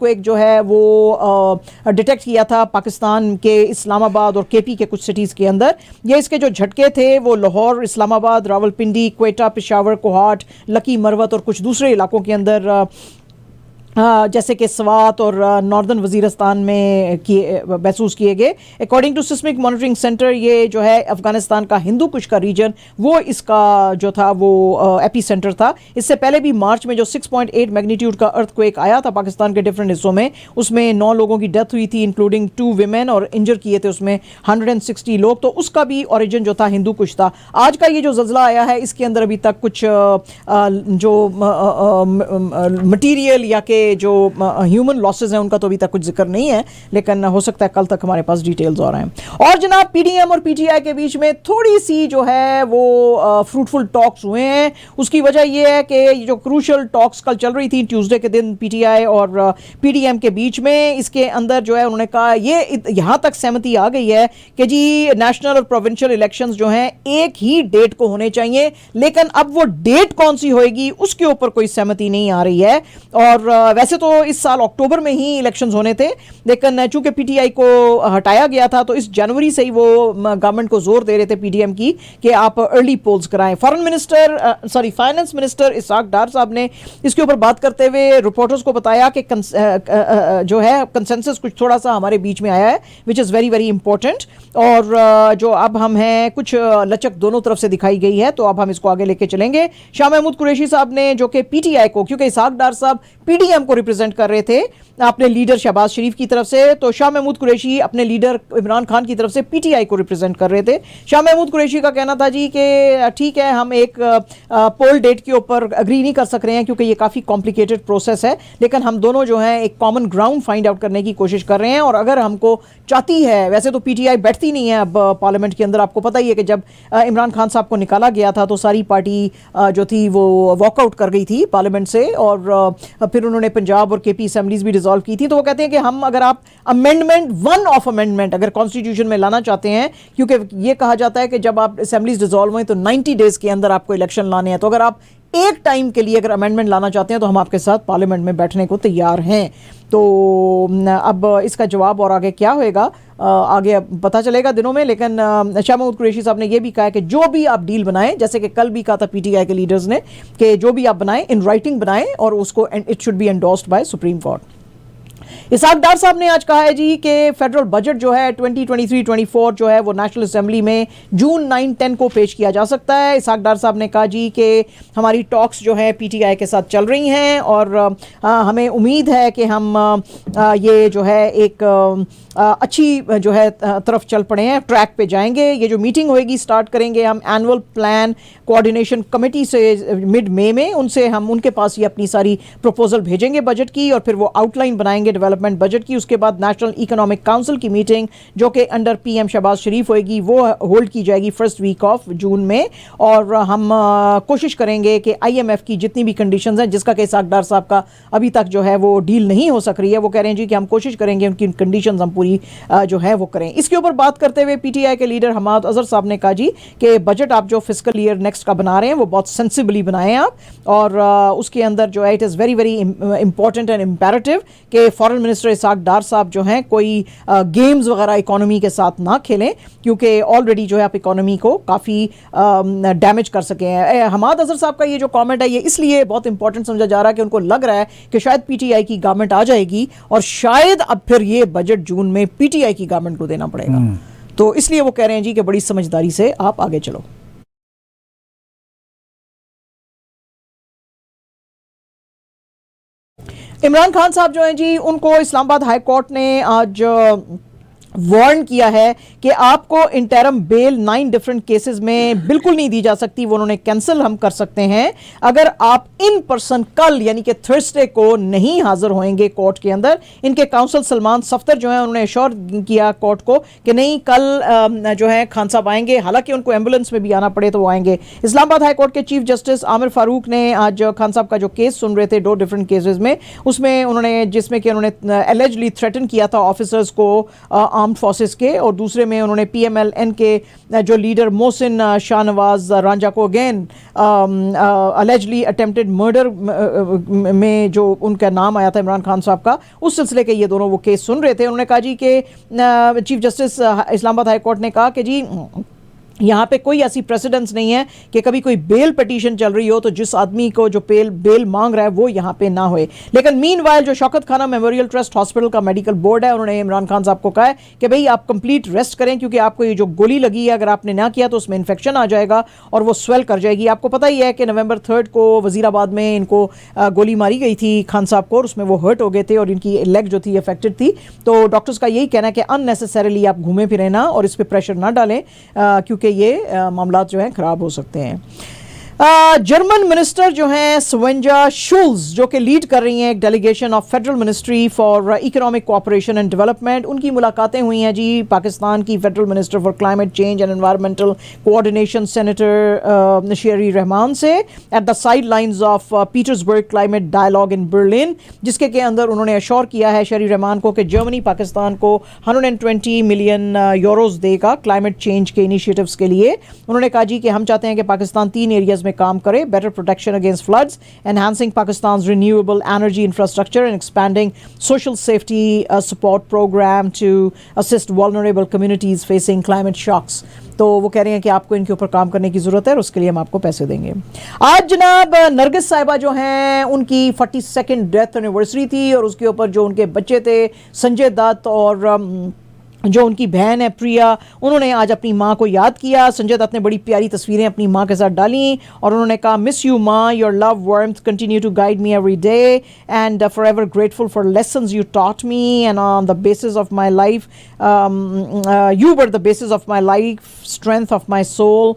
Earthquake जो है वो डिटेक्ट किया था पाकिस्तान के इस्लामाबाद और केपी के कुछ सिटीज़ के अंदर। ये इसके जो झटके थे वो लाहौर, इस्लामाबाद, रावलपिंडी, क्वेटा, पेशावर, कोहाट, लकी, मरवत और कुछ दूसरे इलाकों के अंदर जैसे कि स्वात और नॉर्दर्न वजीरिस्तान में महसूस किए गए। According to seismic monitoring centre, ये जो है अफगानिस्तान का हिंदू कुश का रीजन वो इसका जो था वो एपी सेंटर था। इससे पहले भी मार्च में जो 6.8 मैग्नीट्यूड का अर्थक्वेक आया था पाकिस्तान के डिफरेंट हिस्सों में, उसमें 9 लोगों की डेथ हुई थी, इंक्लूडिंग 2 विमेन, और इंजर किए थे उसमें 160 लोग। तो उसका भी ओरिजिन जो था हिंदू कुश था। आज का ये जो ज़ल्ज़ला आया है इसके अंदर अभी तक कुछ जो मटीरियल या के जो ह्यूमन लॉसेस हैं उनका तो अभी तक कुछ जिक्र नहीं है, लेकिन हो सकता है कल तक हमारे पास डिटेल्स आ रहे हैं। और जनाब, पीडीएम और पीटीआई के बीच में थोड़ी सी जो है वो फ्रूटफुल टॉक्स हुए हैं। उसकी वजह ये है कि ये जो क्रूशल टॉक्स कल चल रही थी ट्यूसडे के दिन पीटीआई और पीडीएम के बीच में, इसके अंदर जो है उन्होंने कहा ये यहाँ तक सहमति आ गई है कि जी नेशनल और प्रोविंशियल इलेक्शंस जो हैं एक ही डेट को होने चाहिए, लेकिन अब वो डेट कौन सी होएगी उसके ऊपर कोई सहमति नहीं आ रही है। और वैसे तो इस साल अक्टूबर में ही इलेक्शंस होने थे, लेकिन चूंकि पीटीआई को हटाया गया था तो इस जनवरी से ही वो गवर्नमेंट को जोर दे रहे थे पीडीएम की कि आप अर्ली पोल्स कराएं। फाइनेंस मिनिस्टर इसहाक डार साहब ने इसके ऊपर बात करते हुए रिपोर्टर्स को बताया कि जो है कंसेंसस कुछ थोड़ा सा हमारे बीच में आया है, which is very very important. और जो अब हम हैं कुछ लचक दोनों तरफ से दिखाई गई है, तो अब हम इसको आगे लेके चलेंगे। शाह महमूद कुरैशी साहब ने, जो कि पीटीआई को, क्योंकि इसहाक डार साहब पीडीएम को रिप्रेजेंट कर रहे थे अपने लीडर शहबाज शरीफ की तरफ से, तो शाह महमूद कुरैशी अपने लीडर इमरान खान की तरफ से पीटीआई को रिप्रेजेंट कर रहे थे। शाह महमूद कुरैशी का कहना था जी कि ठीक है, हम एक पोल डेट के ऊपर अग्री नहीं कर सक रहे हैं क्योंकि ये काफ़ी कॉम्प्लिकेटेड प्रोसेस है, लेकिन हम दोनों जो हैं एक कॉमन ग्राउंड फाइंड आउट करने की कोशिश कर रहे हैं। और अगर हमको चाहती है, वैसे तो पीटीआई बैठती नहीं है अब पार्लियामेंट के अंदर, आपको पता ही है कि जब इमरान खान साहब को निकाला गया था तो सारी पार्टी जो थी वो वॉकआउट कर गई थी पार्लियामेंट से, और फिर उन्होंने पंजाब और केपी असेंबलीज भी डिसॉल्व की थी। तो वो कहते हैं कि हम, अगर आप अमेंडमेंट अगर कॉन्स्टिट्यूशन में लाना चाहते हैं, क्योंकि ये कहा जाता है कि जब आप असेंबलीज डिसॉल्व हुए तो 90 डेज के अंदर आपको इलेक्शन लाने हैं, तो अगर आप एक टाइम के लिए अगर अमेंडमेंट लाना चाहते हैं तो हम आपके साथ पार्लियामेंट में बैठने को तैयार हैं। तो अब इसका जवाब और आगे क्या होएगा आगे पता चलेगा दिनों में। लेकिन शाह महमूद कुरैशी साहब ने यह भी कहा है कि जो भी आप डील बनाएं, जैसे कि कल भी कहा था पीटीआई के लीडर्स ने कि जो भी आप बनाएं इन राइटिंग बनाएं और उसको it should be endorsed by supreme court. Ishaq Dar साहब ने आज कहा है जी कि फेडरल बजट जो है 2023-24 जो है वो नेशनल असेंबली में जून 9-10 को पेश किया जा सकता है। इसहाक डार साहब ने कहा जी कि हमारी टॉक्स जो है पीटीआई के साथ चल रही हैं और हमें उम्मीद है कि हम ये जो है एक अच्छी जो है तरफ चल पड़े हैं, ट्रैक पे जाएंगे। ये जो मीटिंग होएगी स्टार्ट करेंगे हम एनुअल प्लान कोऑर्डिनेशन कमेटी से मिड मई में, उनसे हम उनके पास ये अपनी सारी प्रपोजल भेजेंगे बजट की और फिर वो आउटलाइन बनाएंगे डेवलपमेंट बजट की। उसके बाद नेशनल इकोनॉमिक काउंसिल की मीटिंग जो कि अंडर पीएम शहबाज शरीफ होएगी वो होल्ड की जाएगी फर्स्ट वीक ऑफ जून में। और हम कोशिश करेंगे कि आईएमएफ की जितनी भी कंडीशंस हैं, जिसका कि इसहाक डार साहब का अभी तक जो है वो डील नहीं हो सक रही है, वो कह रहे हैं जी कि हम कोशिश करेंगे उनकी कंडीशंस हम पूरी जो है वो करें। इसके ऊपर बात करते हुए पीटीआई के लीडर हमाद अजहर साहब ने कहा जी कि बजट आप जो फिस्कल ईयर नेक्स्ट का बना रहे हैं वो बहुत सेंसिबली बनाएं आप, और उसके अंदर जो है it is very very important and imperative कि फॉरेन मिनिस्टर इसहाक डार साहब जो हैं कोई गेम्स वगैरह इकोनॉमी के साथ ना खेलें, क्योंकि ऑलरेडी जो है आप इकोनॉमी को काफ़ी डैमेज कर सके हैं। हमाद अजहर साहब का ये जो कमेंट है ये इसलिए बहुत इंपॉर्टेंट समझा जा रहा है कि उनको लग रहा है कि शायद पीटीआई की गवर्नमेंट आ जाएगी और शायद अब फिर ये बजट जून में पीटीआई की गवर्नमेंट को देना पड़ेगा। तो इसलिए वो कह रहे हैं जी कि बड़ी समझदारी से आप आगे चलो। इमरान खान साहब जो हैं जी उनको इस्लामाबाद हाई कोर्ट ने आज वार्न किया है कि आपको इंटरम बेल 9 डिफरेंट केसेस में बिल्कुल नहीं दी जा सकती, वो उन्होंने कैंसिल हम कर सकते हैं अगर आप इन पर्सन कल यानी कि थर्सडे को नहीं हाजिर होंगे कोर्ट के अंदर। इनके काउंसिल सलमान सफ्तर जो है उन्होंने एश्योर किया कोर्ट को कि नहीं कल जो है खान साहब आएंगे, हालांकि उनको एम्बुलेंस में भी आना पड़े तो वो आएंगे। इस्लामाबाद हाई कोर्ट के चीफ जस्टिस आमिर फारूक ने आज खान साहब का जो केस सुन रहे थे 2 डिफरेंट केसेस में, उसमें उन्होंने जिसमें कि उन्होंने एलिजिडली थ्रेटन किया था ऑफिसर्स को आर्म्ड फोर्सेस के, और दूसरे में उन्होंने PMLN के जो लीडर मोहसिन शाहनवाज रांझा को अगेन अलेजली अटेम्प्टेड मर्डर में जो उनका नाम आया था इमरान खान साहब का, उस सिलसिले के ये दोनों वो केस सुन रहे थे। उन्होंने कहा जी कि chief justice Islamabad high court ने कहा कि जी यहाँ पे कोई ऐसी प्रेसिडेंस नहीं है कि कभी कोई बेल पिटीशन चल रही हो तो जिस आदमी को जो बेल मांग रहा है वो यहाँ पे ना होए। लेकिन मीनवाइल जो शौकत खाना मेमोरियल ट्रस्ट हॉस्पिटल का मेडिकल बोर्ड है, उन्होंने इमरान खान साहब को कहा है कि भाई आप कंप्लीट रेस्ट करें, क्योंकि आपको ये जो गोली लगी है अगर आपने ना किया तो उसमें इन्फेक्शन आ जाएगा और वो स्वेल कर जाएगी। आपको पता ही है कि नवंबर 3 को वजीराबाद में इनको गोली मारी गई थी खान साहब को, और उसमें वो हर्ट हो गए थे और इनकी लेग जो थी अफेक्टेड थी। तो डॉक्टर्स का यही कहना है कि अननेसेसरीली आप घूमे फिरे ना और इस पर प्रेशर ना डालें, क्योंकि ये मामला जो हैं खराब हो सकते हैं। जर्मन मिनिस्टर जो हैं स्वेंजा शुल्ज, जो कि लीड कर रही हैं एक delegation of federal ministry for economic cooperation and development, उनकी मुलाकातें हुई हैं जी पाकिस्तान की federal minister for climate change and environmental coordination senator Sherry Rehman से at the sidelines of Petersberg climate dialogue in Berlin, जिसके के अंदर उन्होंने अश्योर किया है शेरी रहमान को कि जर्मनी पाकिस्तान को 120 मिलियन यूरोज देगा क्लाइमेट चेंज के इनिशिएटिव्स के लिए। उन्होंने कहा जी कि हम चाहते हैं कि पाकिस्तान 3 एरियाज में काम करे: better protection against floods, enhancing Pakistan's renewable energy infrastructure and expanding social safety support program to assist vulnerable communities facing climate shocks। तो वो कह रहे हैं कि आपको इनके ऊपर काम करने की ज़रूरत है और उसके लिए हम आपको पैसे देंगे। आज जनाब नरगिस साहिबा जो हैं उनकी 42nd डेथ एनिवर्सरी थी, और उसके ऊपर जो उनके बच्चे थे संजय दत्त और जो उनकी बहन है प्रिया, उन्होंने आज अपनी माँ को याद किया। संजय दत्त ने बड़ी प्यारी तस्वीरें अपनी माँ के साथ डाली और उन्होंने कहा, मिस यू माँ, your love warmth continue to guide me every day and forever grateful for lessons you taught me and on the basis of my life you were the basis of my life, strength of my soul.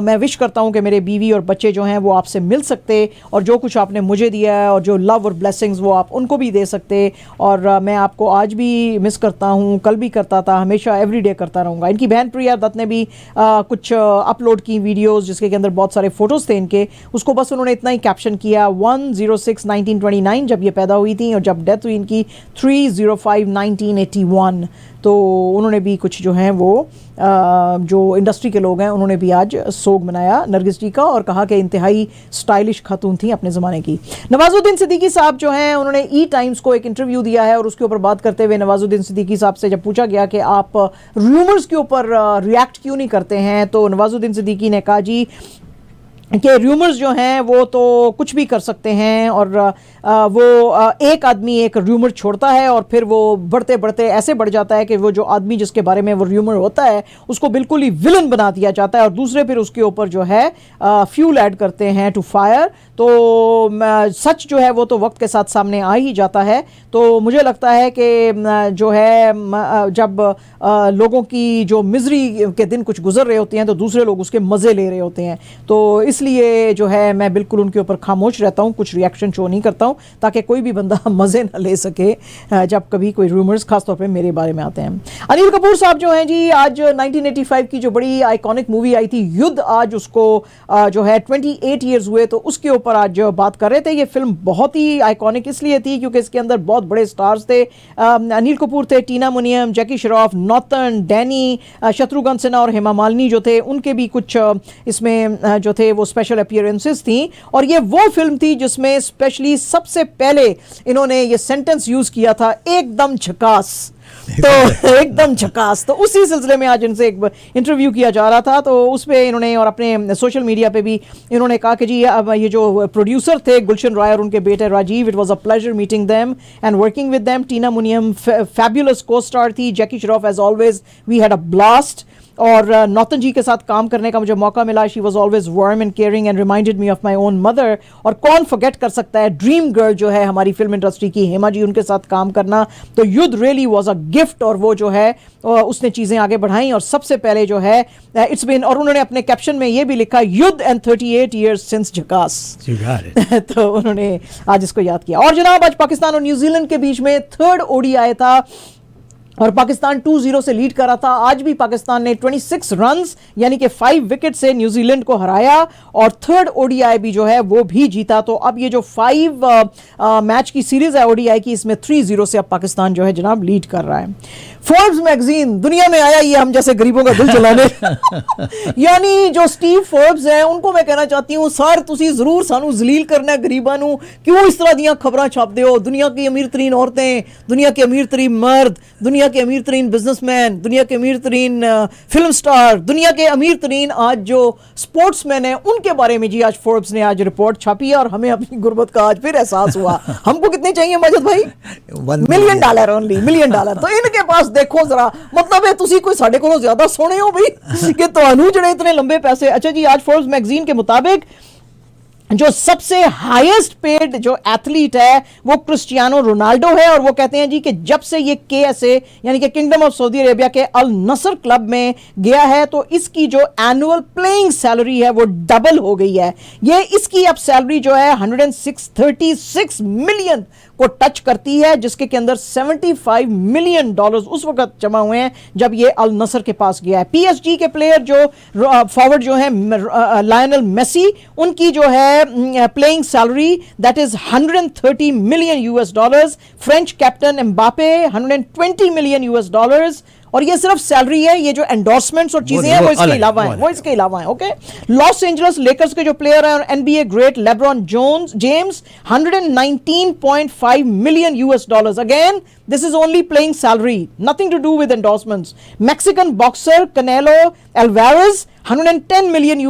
मैं wish करता हूँ कि मेरे बीवी और बच्चे जो हैं वो आपसे मिल सकते और जो कुछ आपने मुझे दिया है और जो लव और ब्लेसिंग्स वो आप उनको भी दे सकते, और मैं आपको आज भी मिस करता हूँ, कल भी करता था, हमेशा एवरीडे करता रहूँगा। इनकी बहन प्रिया दत्त ने भी कुछ अपलोड की वीडियोस जिसके के अंदर बहुत सारे फ़ोटोज़ थे इनके, उसको बस उन्होंने इतना ही कैप्शन किया 1/06/1929 जब ये पैदा हुई थी, और जब डेथ हुई इनकी 3/05/1981। तो उन्होंने भी कुछ जो हैं वो जो इंडस्ट्री के लोग हैं उन्होंने भी आज सोग मनाया नरगिस जी का, और कहा कि इंतहाई स्टाइलिश खातून थी अपने ज़माने की। नवाजुद्दीन सिद्दीकी साहब जो हैं उन्होंने ई टाइम्स को एक इंटरव्यू दिया है, और उसके ऊपर बात करते हुए नवाजुद्दीन सिद्दीकी साहब से जब पूछा गया कि आप रूमर्स के ऊपर रिएक्ट क्यों नहीं करते हैं, तो नवाजुद्दीन सिद्दीकी ने कहा जी कि रूमर्स जो हैं वो तो कुछ भी कर सकते हैं, और वो एक आदमी एक रूमर छोड़ता है और फिर वो बढ़ते बढ़ते ऐसे बढ़ जाता है कि वो जो आदमी जिसके बारे में वो रूमर होता है उसको बिल्कुल ही विलन बना दिया जाता है, और दूसरे फिर उसके ऊपर जो है फ्यूल ऐड करते हैं टू फायर। तो सच जो है वो तो वक्त के साथ सामने आ ही जाता है। तो मुझे लगता है कि जो है जब लोगों की जो मिजरी के दिन कुछ गुजर रहे होते हैं तो दूसरे लोग उसके मज़े ले रहे होते हैं, तो इसलिए जो है मैं बिल्कुल उनके ऊपर खामोश रहता हूँ, कुछ रिएक्शन शो नहीं करता हूँ, ताकि कोई भी बंदा मज़े ना ले सके जब कभी कोई रूमर्स खासतौर पे मेरे बारे में आते हैं। अनिल कपूर साहब जो हैं जी, आज 1985 की जो बड़ी आइकॉनिक मूवी आई थी युद्ध, आज उसको जो है 28 ईयर्स हुए, तो उसके ऊपर आज बात कर रहे थे। ये फिल्म बहुत ही आइकॉनिक इसलिए थी क्योंकि इसके अंदर बहुत बड़े स्टार्स थे। अनिल कपूर थे, टीना मुनियम, जैकी श्रॉफ, नॉर्टन, डैनी, शत्रुघ्न सिन्हा और हेमा मालिनी जो थे उनके भी कुछ इसमें जो थे वो स्पेशल अपीयरेंसेस थी। और ये वो फिल्म थी जिसमें स्पेशली सबसे पहले इन्होंने ये सेंटेंस यूज किया था, एकदम झकास। तो एकदम झकास। तो उसी सिलसिले में आज इनसे एक इंटरव्यू किया जा रहा था, तो उस पर इन्होंने और अपने सोशल मीडिया पे भी इन्होंने कहा कि जी ये जो प्रोड्यूसर थे गुलशन राय और उनके बेटे Rajiv, it was a pleasure meeting them and working with them. Tina Munim fabulous को स्टार थी, Jackie Shroff as always we had a blast, और नौतन जी के साथ काम करने का मुझे मौका मिला। She was always warm and caring and reminded me of my own mother. और कौन फॉरगेट कर सकता है ड्रीम गर्ल जो है हमारी फिल्म इंडस्ट्री की, हेमा जी, उनके साथ काम करना। तो युद्ध रियली वॉज अ गिफ्ट, और वो जो है उसने चीज़ें आगे बढ़ाई। और सबसे पहले जो है इट्स बिन, और उन्होंने अपने कैप्शन में ये भी लिखा, युद्ध एंड 38 ईयर्स सिंस झकास। तो उन्होंने आज इसको याद किया। और जनाब आज पाकिस्तान और न्यूजीलैंड के बीच में 3rd ODI था, और पाकिस्तान 2-0 से लीड कर रहा था। आज भी पाकिस्तान ने 26 रन्स यानी कि 5 विकेट से न्यूजीलैंड को हराया और थर्ड ओडीआई भी जो है वो भी जीता। तो अब ये जो 5 मैच की सीरीज है ओडीआई की, इसमें 3-0 से अब पाकिस्तान जो है जनाब लीड कर रहा है। फोर्ब्स मैगजीन दुनिया में आया ये हम जैसे गरीबों का दिल चलाने यानी जो स्टीव फोर्ब्स हैं उनको मैं कहना चाहती हूँ, सर तुसी जरूर सानू जलील करना गरीबां नू, क्यों इस तरह दियां खबरां छापदे हो? दुनिया की अमीर तरीन औरतें, दुनिया के अमीर तरीन मर्द, दुनिया के अमीर तरीन बिजनेसमैन, दुनिया के अमीर तरीन फिल्म स्टार, दुनिया के अमीर तरीन आज जो स्पोर्ट्समैन हैं उनके बारे में जी आज फोर्ब्स ने आज रिपोर्ट छापी है और हमें अपनी गुर्बत का आज फिर एहसास हुआ। हमको कितने चाहिए माजिद भाई? $1 मिलियन ओनली, $1 मिलियन। तो इनके पास देखो जरा, मतलब है तुसी कोई साढ़े को ज्यादा सोने हो भाई कि तो जड़े इतने लंबे पैसे। अच्छा जी, आज फोर्ब्स मैगजीन के मुताबिक जो सबसे हाईएस्ट पेड जो एथलीट है वो क्रिस्टियानो रोनाल्डो है और वो कहते हैं जी कि जब से ये KSA यानी कि किंगडम ऑफ सऊदी अरेबिया के अल नसर क्लब में गया है तो इसकी जो एनुअल प्लेइंग सैलरी है वो डबल हो गई है। ये इसकी अब सैलरी जो है 136 मिलियन को टच करती है, जिसके के अंदर $75 मिलियन उस वक्त जमा हुए हैं जब ये अल नसर के पास गया है। PSG के प्लेयर जो फॉरवर्ड जो है लायनल मेसी, उनकी जो है playing salary that is $130 million. French captain Mbappe $120 million. और ये सिर्फ सैलरी है, ये जो एंडोर्समेंट्स और चीजें हैं वो इसके अलावा हैं, वो इसके अलावा हैं। ओके, लॉस एंजलिस लेकर्स के जो प्लेयर हैं और NBA great LeBron James $119.5 million. Again this is only playing salary, nothing to do with endorsements. Mexican boxer Canelo Alvarez $110 million।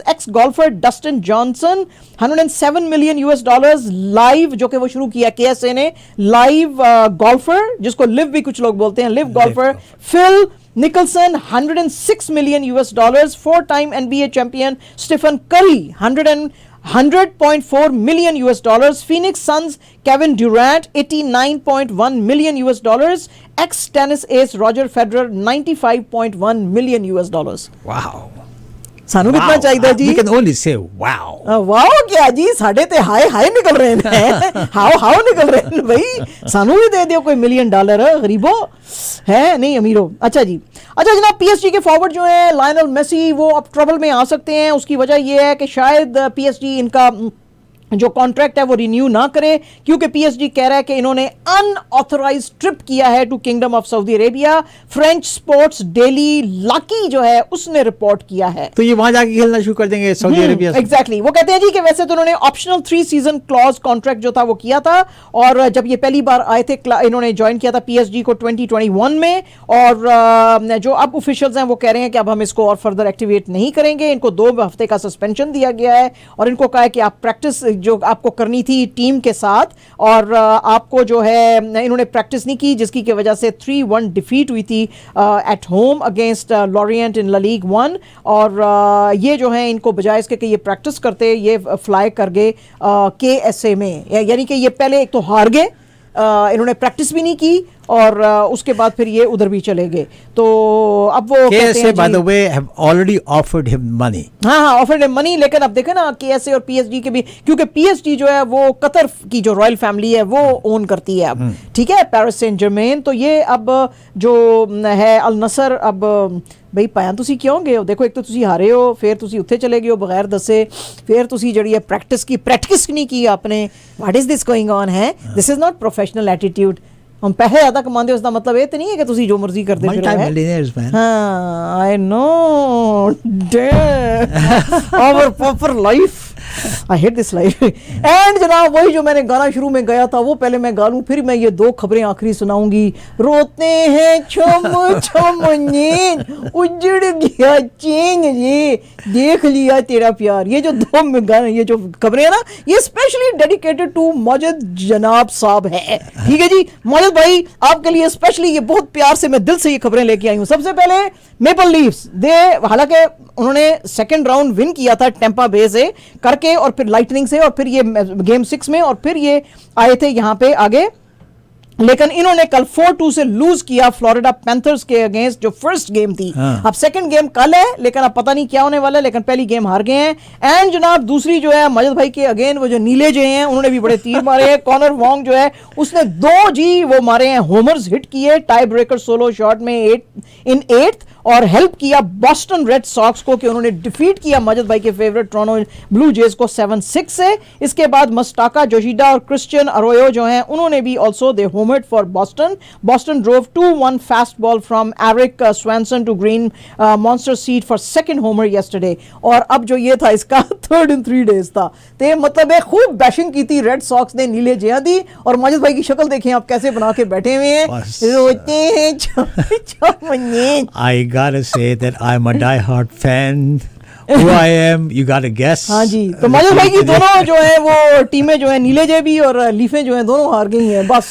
ex golfer Dustin Johnson $107 million live, जो कि वो शुरू किया KSA ने, लाइव गोल्फर जिसको live भी कुछ लोग बोलते हैं, LIV golfer Phil Mickelson $106 million। 4-time NBA champion Stephen Curry $100.4 million। Phoenix Suns Kevin Durant $89.1 million। ex tennis ace Roger Federer $95.1 million। Wow. सानू कितना चाहिए जी? We can only say wow. Wow क्या जी, साढ़े ते हाय हाय निकल रहे हैं हाओ निकल रहे हैं भाई। सानू भी दे दो कोई $1 मिलियन गरीबो है नहीं अमीरो। अच्छा जी, अच्छा जनाब, PSG के फॉरवर्ड जो है लायनल मेसी वो अब ट्रबल में आ सकते हैं। उसकी वजह यह है कि शायद PSG इनका जो कॉन्ट्रैक्ट है वो रिन्यू ना करे, क्योंकि PSG कह रहा है कि इन्होंने अनऑथराइज्ड ट्रिप किया है to kingdom of Saudi Arabia. French sports daily लाकी जो है उसने रिपोर्ट किया है। तो ये वहां जाके खेलना शुरू कर देंगे सऊदी अरेबिया से? एग्जैक्टली, वो कहते हैं जी कि वैसे तो उन्होंने ऑप्शनल 3 सीजन क्लॉज कॉन्ट्रैक्ट जो था वो किया था, और जब ये पहली बार आए थे इन्होंने ज्वाइन किया था PSG को 2021 में, और जो अब ऑफिशियल्स हैं वो कह रहे हैं कि अब हम इसको और फर्दर एक्टिवेट नहीं करेंगे। इनको 2 हफ्ते का सस्पेंशन दिया गया है और इनको कहा है कि आप प्रैक्टिस जो आपको करनी थी टीम के साथ, और आपको जो है इन्होंने प्रैक्टिस नहीं की, जिसकी की वजह से 3-1 डिफीट हुई थी at home against Lorient in La Ligue 1। और ये जो है इनको बजाय इसके कि ये प्रैक्टिस करते, ये फ्लाई कर गए KSA में, यानी कि ये पहले एक तो हार गए, इन्होंने प्रैक्टिस भी नहीं की और उसके बाद फिर ये उधर भी चले गए। तो अब वो KSA by the way have already offered him money। हाँ ऑफर्ड हिम मनी, लेकिन अब देखें ना KSA और PSG के भी, क्योंकि PSG जो है वो कतर की जो रॉयल फैमिली है वो ओन करती है अब, ठीक है, पेरिस सेंट जर्मेन। तो ये अब जो है अल नसर, अब बई पाया तुसी क्यों गए हो? देखो, एक तो तुसी हारे हो, फिर तुसी उत्थे चले गए हो बगैर दसे, फिर तुसी जड़ी है प्रैक्टिस नहीं की आपने। What is this going on है? This is not professional attitude. हम पैसे ज्यादा कमाते हो उसका मतलब ये तो नहीं है कि तुसी जो मर्जी करते फिरो। हाँ, I know our proper life, I hate this life. And जनाब, वही जो मैंने गाना शुरू में गया था वो पहले मैं गा लूं, फिर मैं ये 2 खबरें आखिरी सुनाऊंगी। रोते हैं छम छम नींद, उजड़ गया चैन ये, देख लिया तेरा प्यार। ये जो 2 गाने, ये जो खबरें हैं ना, ये स्पेशली डेडिकेटेड टू माजिद जनाब साहब है, ठीक है जी। माजिद भाई आपके लिए स्पेशली ये बहुत प्यार से, मैं दिल से ये खबरें लेके आई हूँ। सबसे पहले मेपल लीफ्स, हालांकि उन्होंने 2nd राउंड विन किया था टेम्पा बे से करके, और फिर लाइटनिंग से, और फिर ये गेम 6 में, और फिर ये आए थे यहाँ पे आगे लेकिन इन्होंने कल 4-2 से लूज किया फ्लोरिडा पैंथर्स के अगेंस्ट, जो फर्स्ट गेम थी। अब सेकंड गेम कल है, लेकिन अब पता नहीं क्या होने वाला है, लेकिन पहली गेम हार गए हैं। एंड जनाब दूसरी जो है मजद भाई के अगेन वो जो नीले जो हैं उन्होंने भी बड़े तीर मारे हैं। कॉनर वॉन्ग जो है उसने 2 जी वो मारे हैं, होमर्स हिट किए टाई ब्रेकर सोलो शॉट में 8 और हेल्प किया बॉस्टन रेड सॉक्स को कि उन्होंने डिफीट किया मजद भाई के फेवरेट टोरंटो ब्लू जेज को 7-6 से। इसके बाद मस्टाका जोशिडा और क्रिश्चियन अरोयो जो हैं उन्होंने भी also they homered for Boston drove 2-1 fast ball from Eric Swanson to Green Monster seat for second homer yesterday. और अब जो ये था इसका 3rd in 3 days था। तो मतलब है खूब बैशिंग की थी रेड सॉक्स ने नीले जिया दी। और मजद भाई की शक्ल देखें आप कैसे बना के बैठे हुए हैं, रोते हैं। I gotta say that I'm a die-hard fan. Who I am, you gotta guess. हाँ जी, तो मजद भाई की दोनों जो है वो टीमें जो है नीले जे भी और लीफें जो है दोनों हार गई हैं बस।